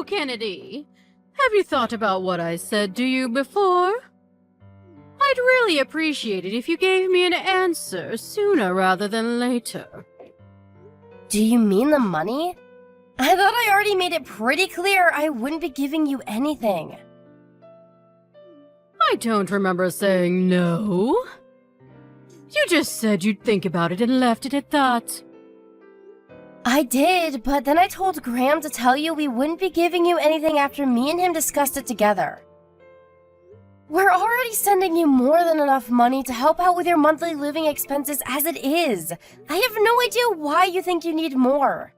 Kennedy. Have you thought about what I said to you before? I'd really appreciate it if you gave me an answer sooner rather than later. Do you mean the money? I thought I already made it pretty clear I wouldn't be giving you anything. I don't remember saying no. You just said you'd think about it and left it at that. I did, but then I told Graham to tell you we wouldn't be giving you anything after me and him discussed it together. We're already sending you more than enough money to help out with your monthly living expenses as it is. I have no idea why you think you need more.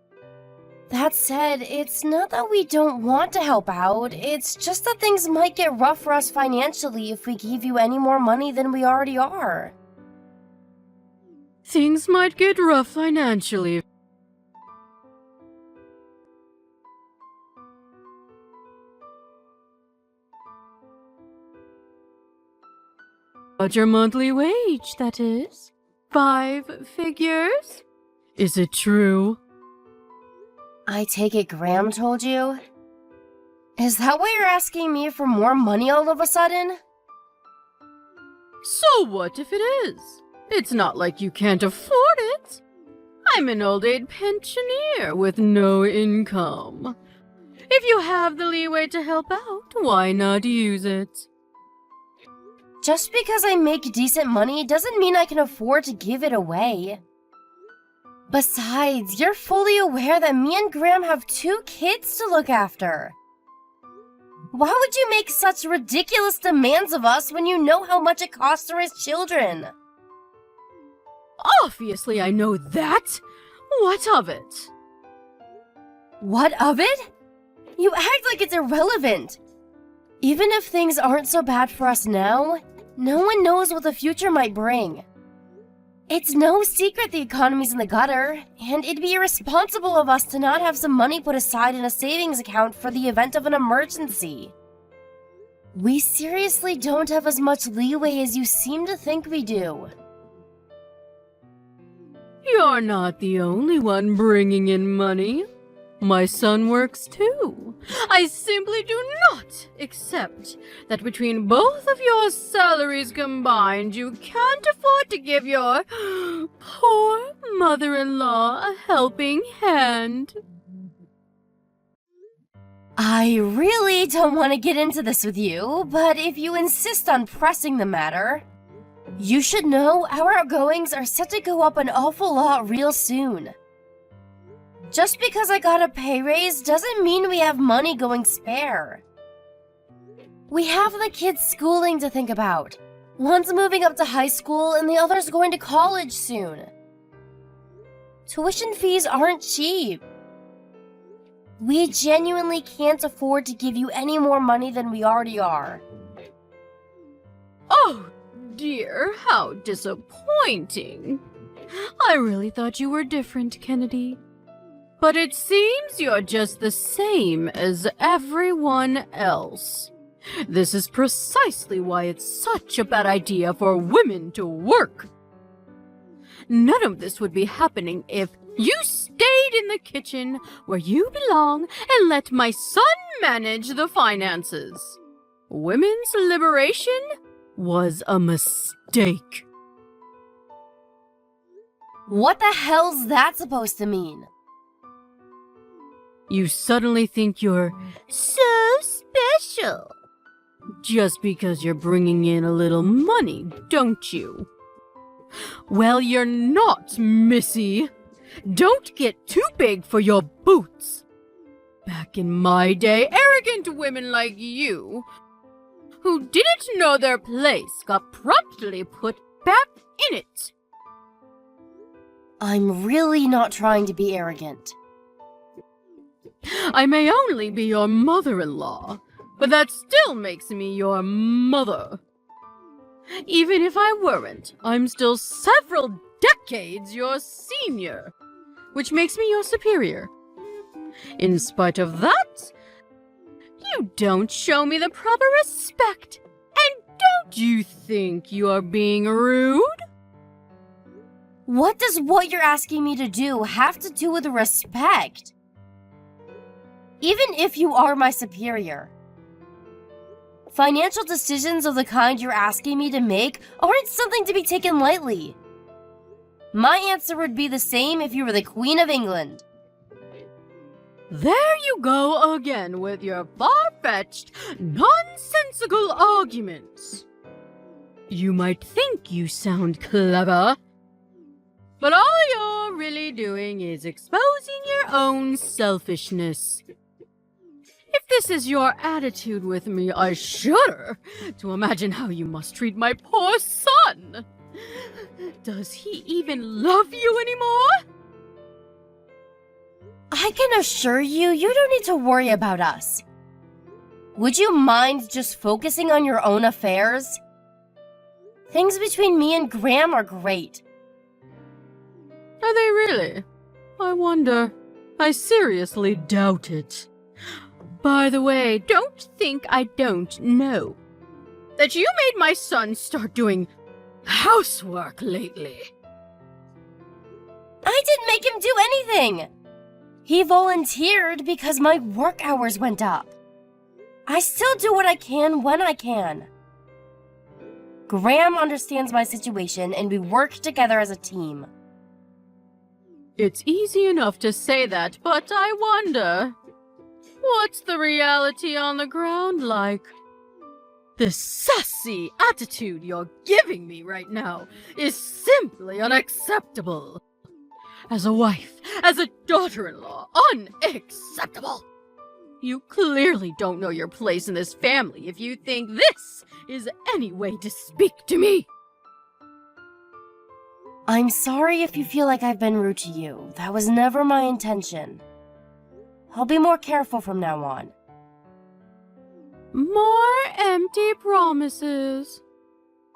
That said, it's not that we don't want to help out, it's just that things might get rough for us financially if we give you any more money than we already are. Things might get rough financially. But your monthly wage, that is. 5 figures? Is it true? I take it Graham told you? Is that why you're asking me for more money all of a sudden? So what if it is? It's not like you can't afford it. I'm an old-age pensioner with no income. If you have the leeway to help out, why not use it? Just because I make decent money doesn't mean I can afford to give it away. Besides, you're fully aware that me and Graham have 2 kids to look after. Why would you make such ridiculous demands of us when you know how much it costs to raise children? Obviously, I know that. What of it? What of it? You act like it's irrelevant. Even if things aren't so bad for us now, no one knows what the future might bring. It's no secret the economy's in the gutter, and it'd be irresponsible of us to not have some money put aside in a savings account for the event of an emergency. We seriously don't have as much leeway as you seem to think we do. You're not the only one bringing in money. My son works too. I simply do not accept that between both of your salaries combined, you can't afford to give your poor mother-in-law a helping hand. I really don't want to get into this with you, but if you insist on pressing the matter, you should know our outgoings are set to go up an awful lot real soon. Just because I got a pay raise doesn't mean we have money going spare. We have the kids' schooling to think about. One's moving up to high school and the other's going to college soon. Tuition fees aren't cheap. We genuinely can't afford to give you any more money than we already are. Oh dear, how disappointing. I really thought you were different, Kennedy. But it seems you're just the same as everyone else. This is precisely why it's such a bad idea for women to work. None of this would be happening if you stayed in the kitchen where you belong and let my son manage the finances. Women's liberation was a mistake. What the hell's that supposed to mean? You suddenly think you're so special. Just because you're bringing in a little money, don't you? Well, you're not, Missy. Don't get too big for your boots. Back in my day, arrogant women like you, who didn't know their place, got promptly put back in it. I'm really not trying to be arrogant. I may only be your mother-in-law, but that still makes me your mother. Even if I weren't, I'm still several decades your senior, which makes me your superior. In spite of that, you don't show me the proper respect, and don't you think you are being rude? What does what you're asking me to do have to do with respect? even if you are my superior. Financial decisions of the kind you're asking me to make aren't something to be taken lightly. My answer would be the same if you were the Queen of England. There you go again with your far-fetched, nonsensical arguments. You might think you sound clever, but all you're really doing is exposing your own selfishness. If this is your attitude with me, I shudder to imagine how you must treat my poor son. Does he even love you anymore? I can assure you, you don't need to worry about us. Would you mind just focusing on your own affairs? Things between me and Graham are great. Are they really? I wonder. I seriously doubt it. By the way, don't think I don't know that you made my son start doing housework lately. I didn't make him do anything. He volunteered because my work hours went up. I still do what I can when I can. Graham understands my situation and we work together as a team. It's easy enough to say that, but I wonder, what's the reality on the ground like? The sassy attitude you're giving me right now is simply unacceptable. As a wife, as a daughter-in-law, unacceptable. You clearly don't know your place in this family if you think this is any way to speak to me. I'm sorry if you feel like I've been rude to you. That was never my intention. I'll be more careful from now on. More empty promises.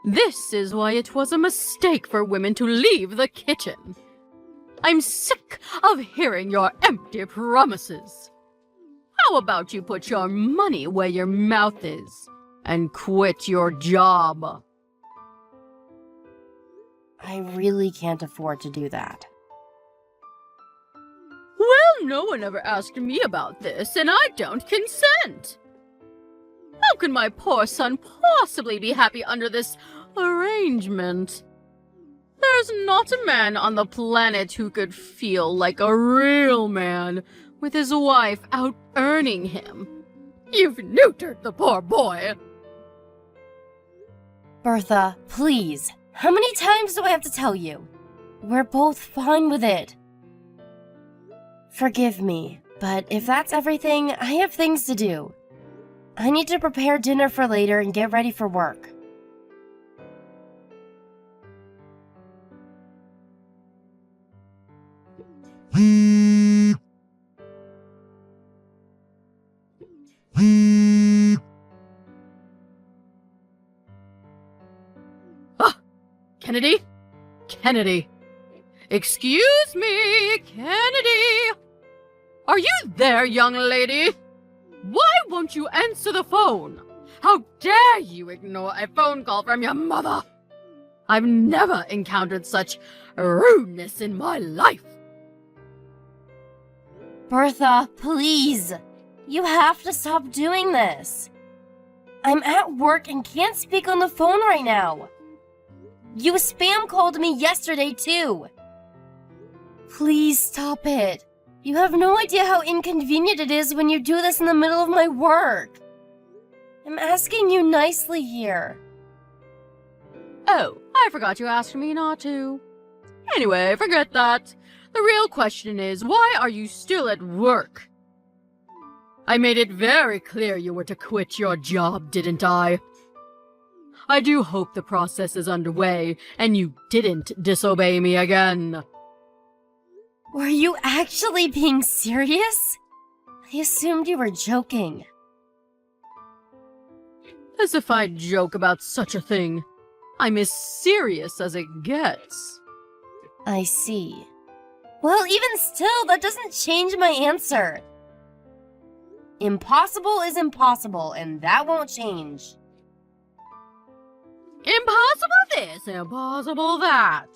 This is why it was a mistake for women to leave the kitchen. I'm sick of hearing your empty promises. How about you put your money where your mouth is and quit your job? I really can't afford to do that. Well, no one ever asked me about this, and I don't consent. How can my poor son possibly be happy under this arrangement? There's not a man on the planet who could feel like a real man with his wife out earning him. You've neutered the poor boy. Bertha, please. How many times do I have to tell you? We're both fine with it. Forgive me, but if that's everything, I have things to do. I need to prepare dinner for later and get ready for work. Kennedy? Kennedy. Excuse me, Kennedy. Are you there, young lady? Why won't you answer the phone? How dare you ignore a phone call from your mother? I've never encountered such rudeness in my life. Bertha, please. You have to stop doing this. I'm at work and can't speak on the phone right now. You spam called me yesterday, too. Please stop it. You have no idea how inconvenient it is when you do this in the middle of my work. I'm asking you nicely here. Oh, I forgot you asked me not to. Anyway, forget that. The real question is, why are you still at work? I made it very clear you were to quit your job, didn't I? I do hope the process is underway, and you didn't disobey me again. Were you actually being serious? I assumed you were joking. As if I'd joke about such a thing. I'm as serious as it gets. I see. Well, even still, that doesn't change my answer. Impossible is impossible, and that won't change. Impossible this, impossible that.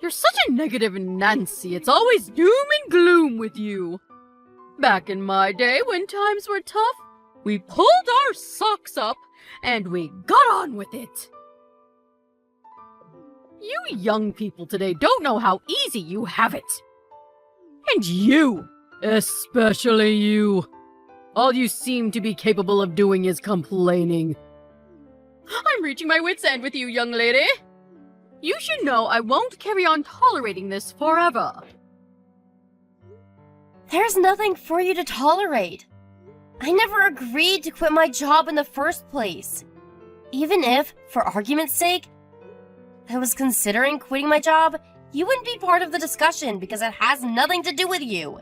You're such a negative Nancy. It's always doom and gloom with you. Back in my day, when times were tough, we pulled our socks up and we got on with it. You young people today don't know how easy you have it. And you, especially you, all you seem to be capable of doing is complaining. I'm reaching my wit's end with you, young lady. You should know I won't carry on tolerating this forever. There's nothing for you to tolerate. I never agreed to quit my job in the first place. Even if, for argument's sake, I was considering quitting my job, you wouldn't be part of the discussion because it has nothing to do with you.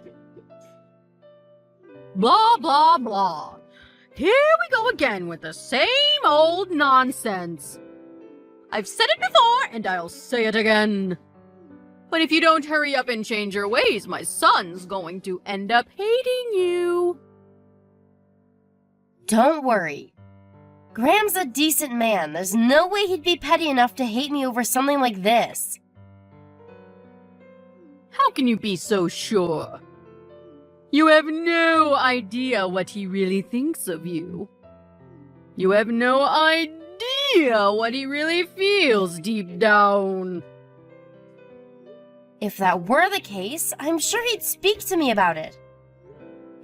Blah, blah, blah. Here we go again with the same old nonsense. I've said it before, and I'll say it again. But if you don't hurry up and change your ways, my son's going to end up hating you. Don't worry. Graham's a decent man. There's no way he'd be petty enough to hate me over something like this. How can you be so sure? You have no idea what he really thinks of you. You have no idea what he really feels deep down. If that were the case, I'm sure he'd speak to me about it.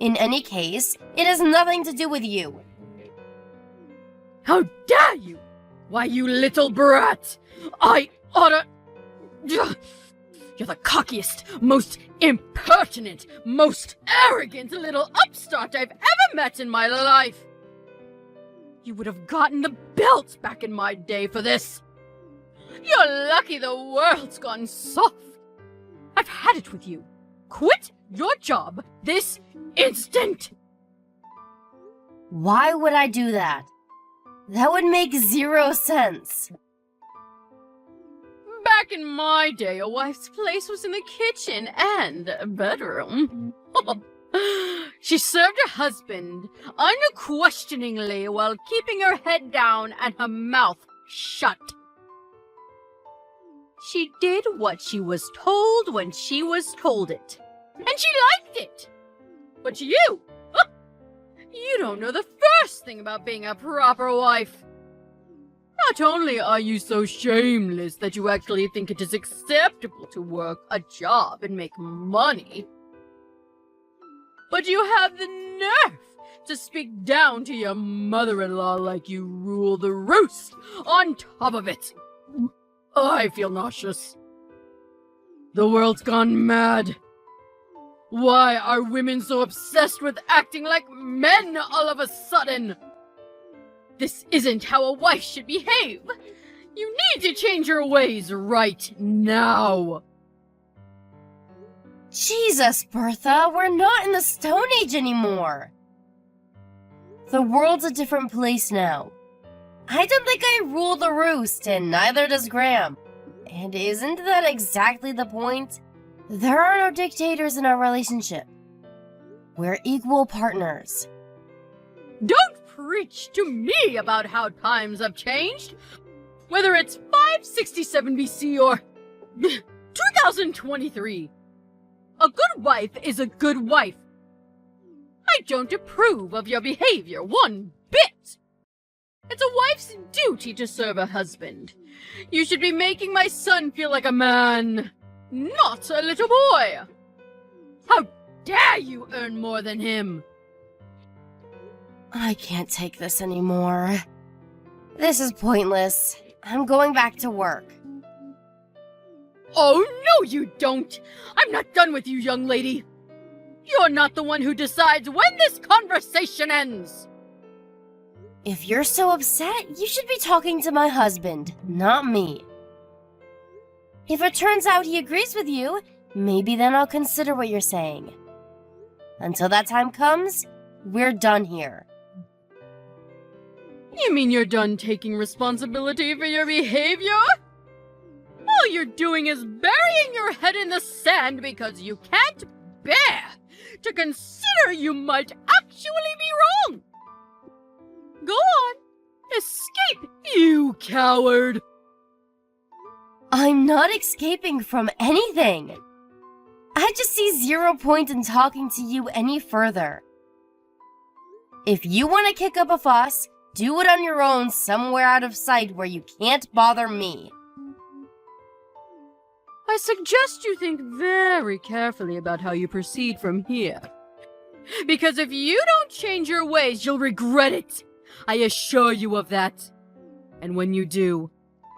In any case, it has nothing to do with you. How dare you! Why, you little brat! I oughta... You're the cockiest, most impertinent, most arrogant little upstart I've ever met in my life! You would have gotten the belt back in my day for this! You're lucky the world's gone soft! I've had it with you! Quit your job this instant! Why would I do that? That would make zero sense. Back in my day, a wife's place was in the kitchen and bedroom. She served her husband unquestioningly while keeping her head down and her mouth shut. She did what she was told when she was told it. And she liked it. But you don't know the first thing about being a proper wife. Not only are you so shameless that you actually think it is acceptable to work a job and make money, but you have the nerve to speak down to your mother-in-law like you rule the roost on top of it. I feel nauseous. The world's gone mad. Why are women so obsessed with acting like men all of a sudden? This isn't how a wife should behave. You need to change your ways right now. Jesus, Bertha, we're not in the Stone Age anymore. The world's a different place now. I don't think I rule the roost, and neither does Graham. And isn't that exactly the point? There are no dictators in our relationship. We're equal partners. Don't preach to me about how times have changed. Whether it's 567 BC or 2023. A good wife is a good wife. I don't approve of your behavior one bit. It's a wife's duty to serve a husband. You should be making my son feel like a man, not a little boy. How dare you earn more than him? I can't take this anymore. This is pointless. I'm going back to work. Oh, no you don't! I'm not done with you, young lady. You're not the one who decides when this conversation ends. If you're so upset, you should be talking to my husband, not me. If it turns out he agrees with you, maybe then I'll consider what you're saying. Until that time comes, we're done here. You mean you're done taking responsibility for your behavior? All you're doing is burying your head in the sand because you can't bear to consider you might actually be wrong. Go on. Escape, you coward. I'm not escaping from anything. I just see zero point in talking to you any further. If you want to kick up a fuss, do it on your own somewhere out of sight where you can't bother me. I suggest you think very carefully about how you proceed from here. Because if you don't change your ways, you'll regret it. I assure you of that. And when you do,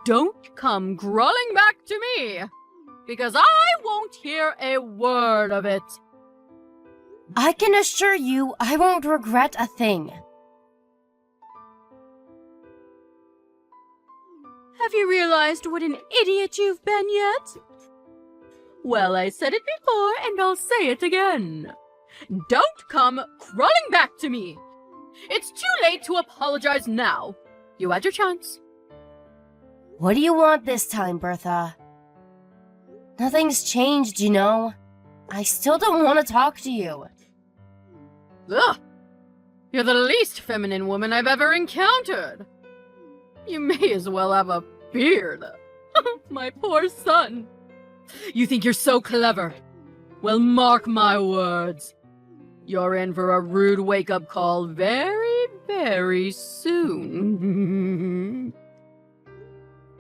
don't come crawling back to me. Because I won't hear a word of it. I can assure you I won't regret a thing. Have you realized what an idiot you've been yet? Well, I said it before, and I'll say it again. Don't come crawling back to me. It's too late to apologize now. You had your chance. What do you want this time, Bertha? Nothing's changed, you know. I still don't want to talk to you. Ugh! You're the least feminine woman I've ever encountered. You may as well have a beard. My poor son. You think you're so clever? Well, mark my words. You're in for a rude wake-up call very, very soon.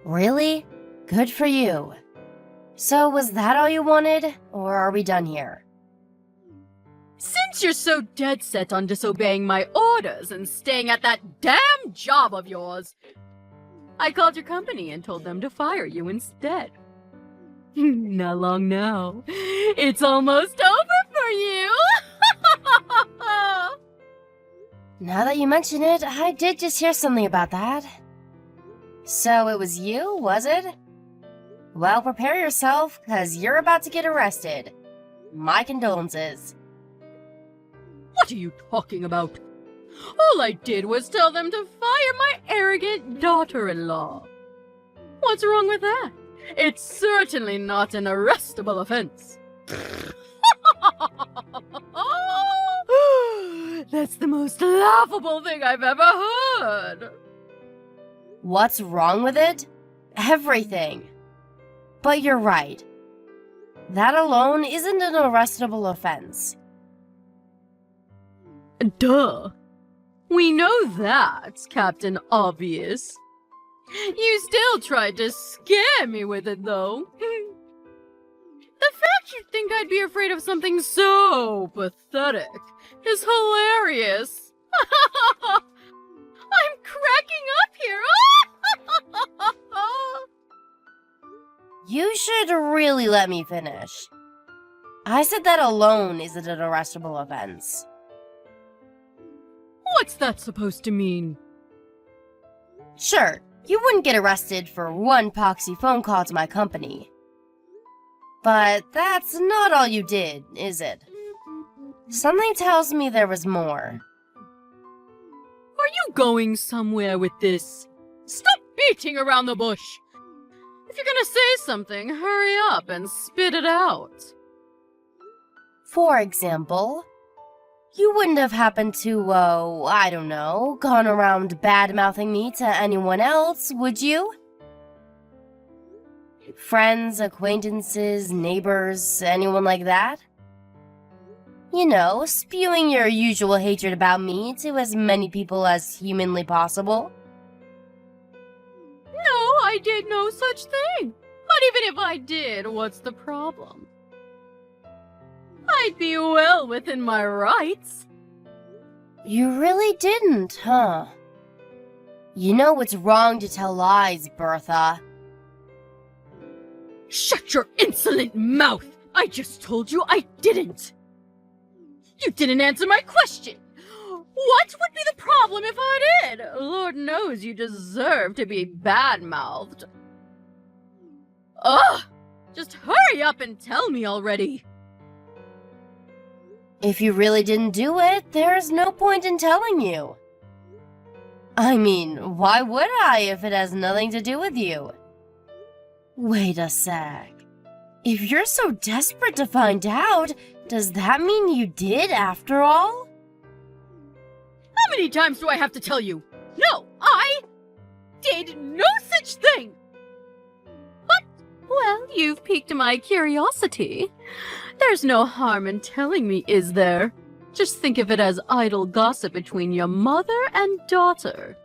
Really? Good for you. So was that all you wanted, or are we done here? Since you're so dead set on disobeying my orders and staying at that damn job of yours, I called your company and told them to fire you instead. Not long now. It's almost over for you! Now that you mention it, I did just hear something about that. So it was you, was it? Well, prepare yourself, cause you're about to get arrested. My condolences. What are you talking about? All I did was tell them to fire my arrogant daughter-in-law. What's wrong with that? It's certainly not an arrestable offense. That's the most laughable thing I've ever heard. What's wrong with it? Everything. But you're right. That alone isn't an arrestable offense. Duh. We know that, Captain Obvious. You still tried to scare me with it, though. The fact you think I'd be afraid of something so pathetic is hilarious. I'm cracking up here. You should really let me finish. I said that alone isn't an arrestable offense. What's that supposed to mean? Sure, you wouldn't get arrested for one poxy phone call to my company. But that's not all you did, is it? Something tells me there was more. Are you going somewhere with this? Stop beating around the bush! If you're gonna say something, hurry up and spit it out. For example, you wouldn't have happened to, I don't know, gone around bad-mouthing me to anyone else, would you? Friends, acquaintances, neighbors, anyone like that? You know, spewing your usual hatred about me to as many people as humanly possible. No, I did no such thing. But even if I did, what's the problem? I'd be well within my rights. You really didn't, huh? You know it's wrong to tell lies, Bertha. Shut your insolent mouth! I just told you I didn't! You didn't answer my question! What would be the problem if I did? Lord knows you deserve to be bad-mouthed. Ugh! Just hurry up and tell me already! If you really didn't do it, there's no point in telling you. I mean, why would I if it has nothing to do with you? Wait a sec. If you're so desperate to find out, does that mean you did after all? How many times do I have to tell you? No, I did no such thing! But Well, you've piqued my curiosity. There's no harm in telling me, is there? Just think of it as idle gossip between your mother and daughter.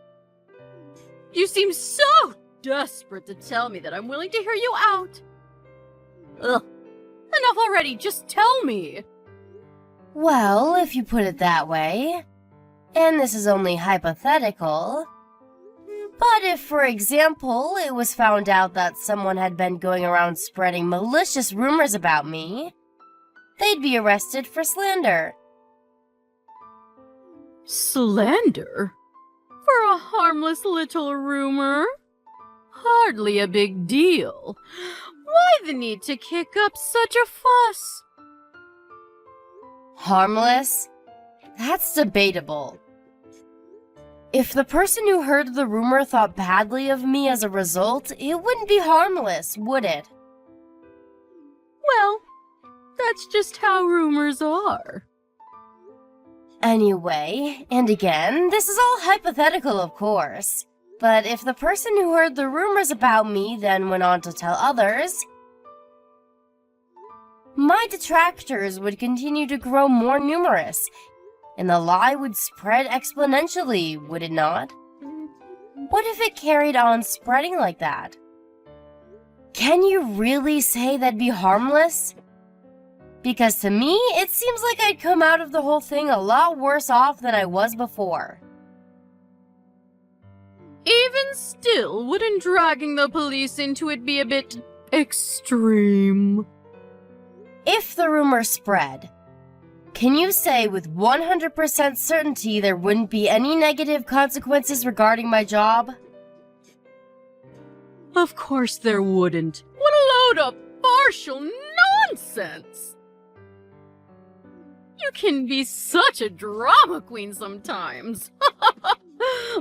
You seem so desperate to tell me that I'm willing to hear you out. Ugh. Enough already, just tell me. Well, if you put it that way, and this is only hypothetical, but if, for example, it was found out that someone had been going around spreading malicious rumors about me, they'd be arrested for slander. Slander? For a harmless little rumor? Hardly a big deal. Why the need to kick up such a fuss? Harmless? That's debatable. If the person who heard the rumor thought badly of me as a result, it wouldn't be harmless, would it? Well, that's just how rumors are. Anyway, and again, this is all hypothetical, of course. But if the person who heard the rumors about me then went on to tell others, my detractors would continue to grow more numerous, and the lie would spread exponentially, would it not? What if it carried on spreading like that? Can you really say that'd be harmless? Because to me, it seems like I'd come out of the whole thing a lot worse off than I was before. Even still, wouldn't dragging the police into it be a bit extreme? If the rumor spread, can you say with 100% certainty there wouldn't be any negative consequences regarding my job? Of course there wouldn't. What a load of partial nonsense! You can be such a drama queen sometimes.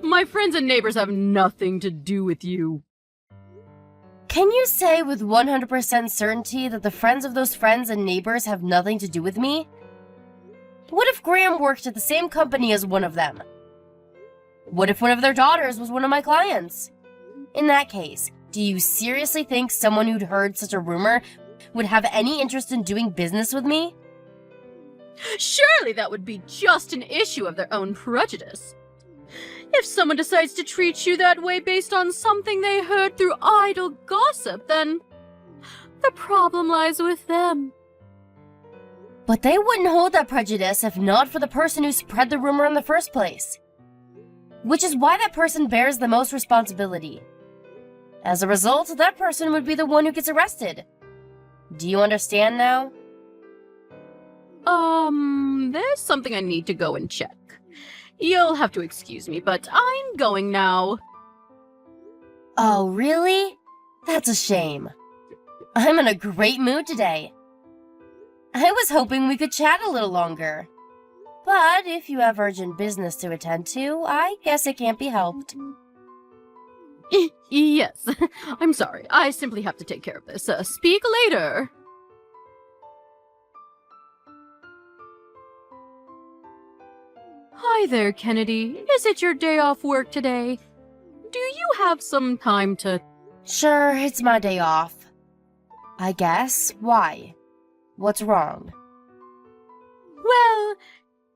My friends and neighbors have nothing to do with you. Can you say with 100% certainty that the friends of those friends and neighbors have nothing to do with me? What if Graham worked at the same company as one of them? What if one of their daughters was one of my clients? In that case, do you seriously think someone who'd heard such a rumor would have any interest in doing business with me? Surely that would be just an issue of their own prejudice. If someone decides to treat you that way based on something they heard through idle gossip, then the problem lies with them. But they wouldn't hold that prejudice if not for the person who spread the rumor in the first place. Which is why that person bears the most responsibility. As a result, that person would be the one who gets arrested. Do you understand now? There's something I need to go and check. You'll have to excuse me, but I'm going now. Oh, really? That's a shame. I'm in a great mood today. I was hoping we could chat a little longer. But if you have urgent business to attend to, I guess it can't be helped. Yes, I'm sorry. I simply have to take care of this. Speak later. Hi there, Kennedy. Is it your day off work today? Do you have some time to... Sure, it's my day off. I guess. Why? What's wrong? Well,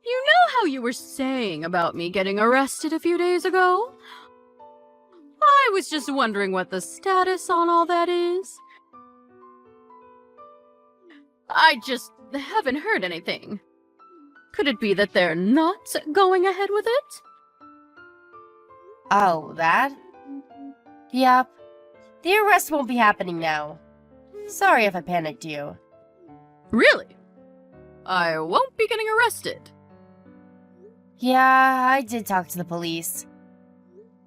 you know how you were saying about me getting arrested a few days ago? I was just wondering what the status on all that is. I just haven't heard anything. Could it be that they're not going ahead with it? Oh, that? Yep. The arrest won't be happening now. Sorry if I panicked you. Really? I won't be getting arrested. Yeah, I did talk to the police.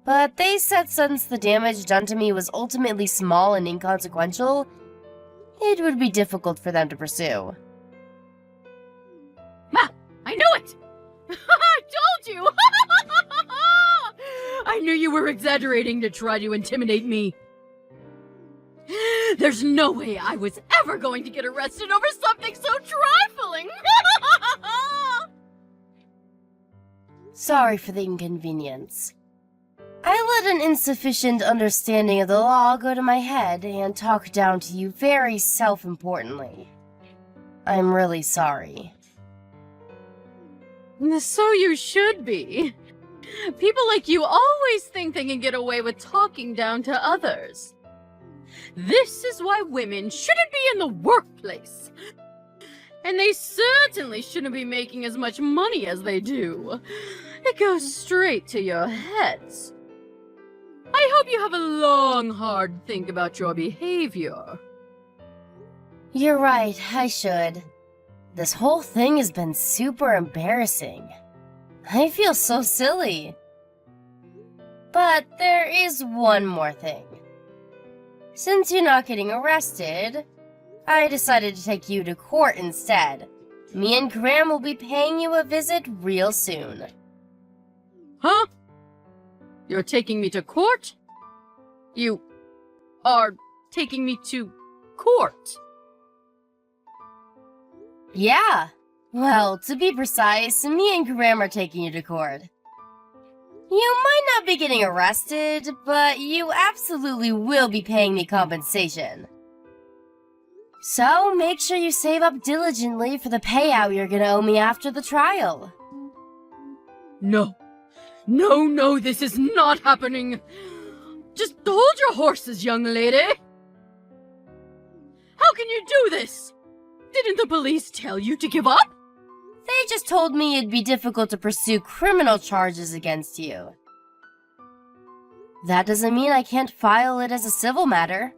But they said since the damage done to me was ultimately small and inconsequential, it would be difficult for them to pursue. I knew it! I told you! I knew you were exaggerating to try to intimidate me. There's no way I was ever going to get arrested over something so trifling! Sorry for the inconvenience. I let an insufficient understanding of the law go to my head and talk down to you very self-importantly. I'm really sorry. So you should be. People like you always think they can get away with talking down to others. This is why women shouldn't be in the workplace. And they certainly shouldn't be making as much money as they do. It goes straight to your heads. I hope you have a long, hard think about your behavior. You're right, I should. This whole thing has been super embarrassing. I feel so silly. But there is one more thing. Since you're not getting arrested, I decided to take you to court instead. Me and Graham will be paying you a visit real soon. Huh? You're taking me to court? You are taking me to court? Yeah. Well, to be precise, me and Graham are taking you to court. You might not be getting arrested, but you absolutely will be paying me compensation. So, make sure you save up diligently for the payout you're gonna owe me after the trial. No. No, this is not happening. Just hold your horses, young lady. How can you do this? Didn't the police tell you to give up? They just told me it'd be difficult to pursue criminal charges against you. That doesn't mean I can't file it as a civil matter.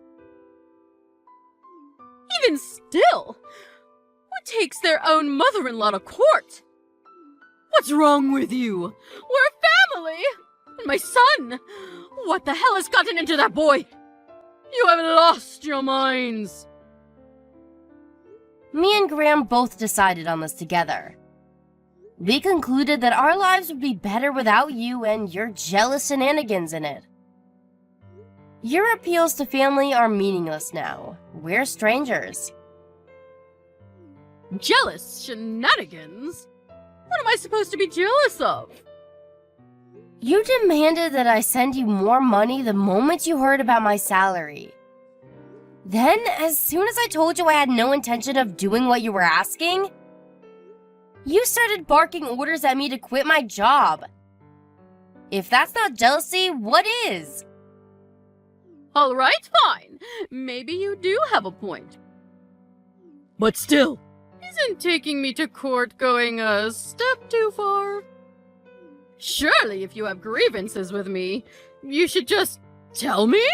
Even still, who takes their own mother-in-law to court? What's wrong with you? We're family! And my son! What the hell has gotten into that boy? You have lost your minds! Me and Graham both decided on this together. We concluded that our lives would be better without you and your jealous shenanigans in it. Your appeals to family are meaningless now. We're strangers. Jealous shenanigans? What am I supposed to be jealous of? You demanded that I send you more money the moment you heard about my salary. Then, as soon as I told you I had no intention of doing what you were asking, you started barking orders at me to quit my job. If that's not jealousy, what is? Alright, fine. Maybe you do have a point. But still, isn't taking me to court going a step too far? Surely, if you have grievances with me, you should just tell me?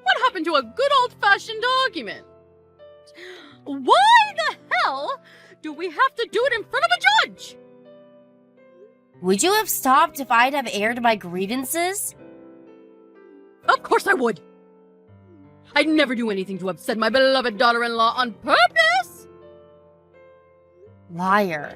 What happened to a good old-fashioned argument? Why the hell do we have to do it in front of a judge? Would you have stopped if I'd have aired my grievances? Of course I would. I'd never do anything to upset my beloved daughter-in-law on purpose. Liar.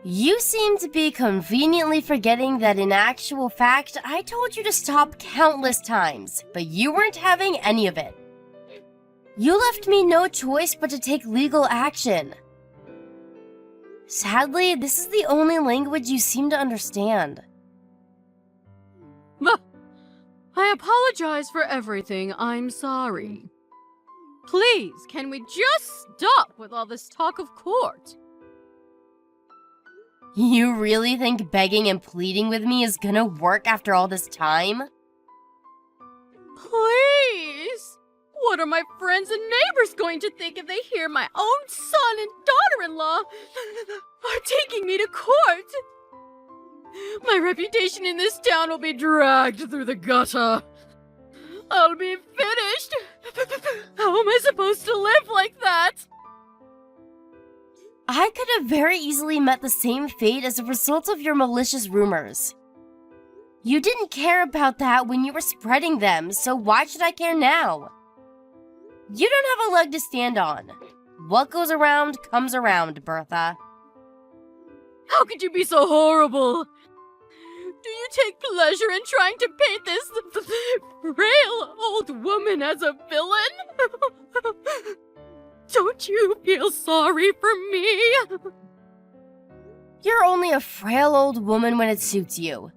You seem to be conveniently forgetting that in actual fact, I told you to stop countless times, but you weren't having any of it. You left me no choice but to take legal action. Sadly, this is the only language you seem to understand. I apologize for everything. I'm sorry. Please, can we just stop with all this talk of court? You really think begging and pleading with me is gonna work after all this time? Please! What are my friends and neighbors going to think if they hear my own son and daughter-in-law are taking me to court? My reputation in this town will be dragged through the gutter. I'll be finished. How am I supposed to live like that? I could have very easily met the same fate as a result of your malicious rumors. You didn't care about that when you were spreading them, so why should I care now? You don't have a leg to stand on. What goes around comes around, Bertha. How could you be so horrible? Do you take pleasure in trying to paint this frail old woman as a villain? Don't you feel sorry for me? You're only a frail old woman when it suits you.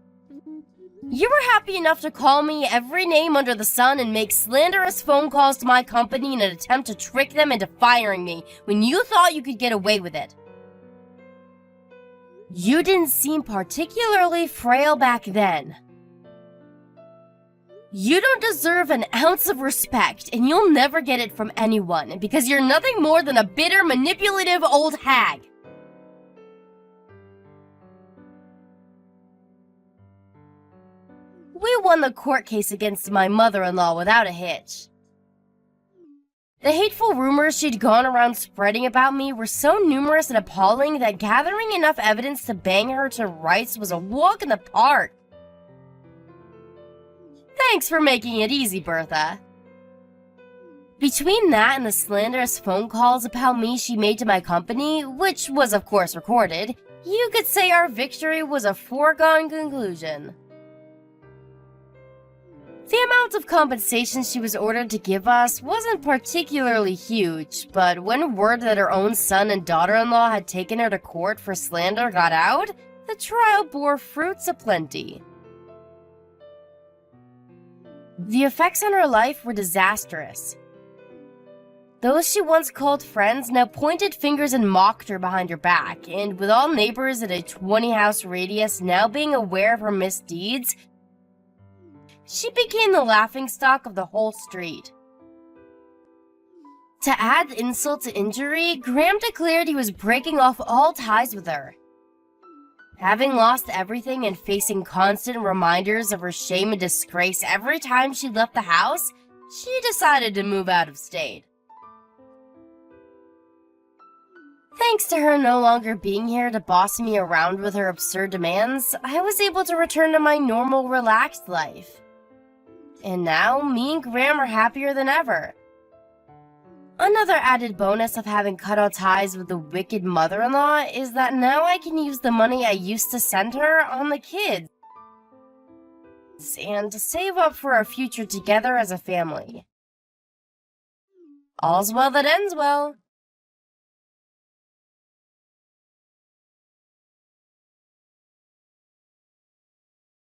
You were happy enough to call me every name under the sun and make slanderous phone calls to my company in an attempt to trick them into firing me when you thought you could get away with it. You didn't seem particularly frail back then. You don't deserve an ounce of respect, and you'll never get it from anyone because you're nothing more than a bitter, manipulative old hag. We won the court case against my mother-in-law without a hitch. The hateful rumors she'd gone around spreading about me were so numerous and appalling that gathering enough evidence to bang her to rights was a walk in the park. Thanks for making it easy, Bertha. Between that and the slanderous phone calls about me she made to my company, which was of course recorded, you could say our victory was a foregone conclusion. The amount of compensation she was ordered to give us wasn't particularly huge, but when word that her own son and daughter-in-law had taken her to court for slander got out, the trial bore fruits aplenty. The effects on her life were disastrous. Those she once called friends now pointed fingers and mocked her behind her back, and with all neighbors at a 20-house radius now being aware of her misdeeds, she became the laughingstock of the whole street. To add insult to injury, Graham declared he was breaking off all ties with her. Having lost everything and facing constant reminders of her shame and disgrace every time she left the house, she decided to move out of state. Thanks to her no longer being here to boss me around with her absurd demands, I was able to return to my normal, relaxed life. And now, me and Graham are happier than ever. Another added bonus of having cut all ties with the wicked mother-in-law is that now I can use the money I used to send her on the kids and to save up for our future together as a family. All's well that ends well.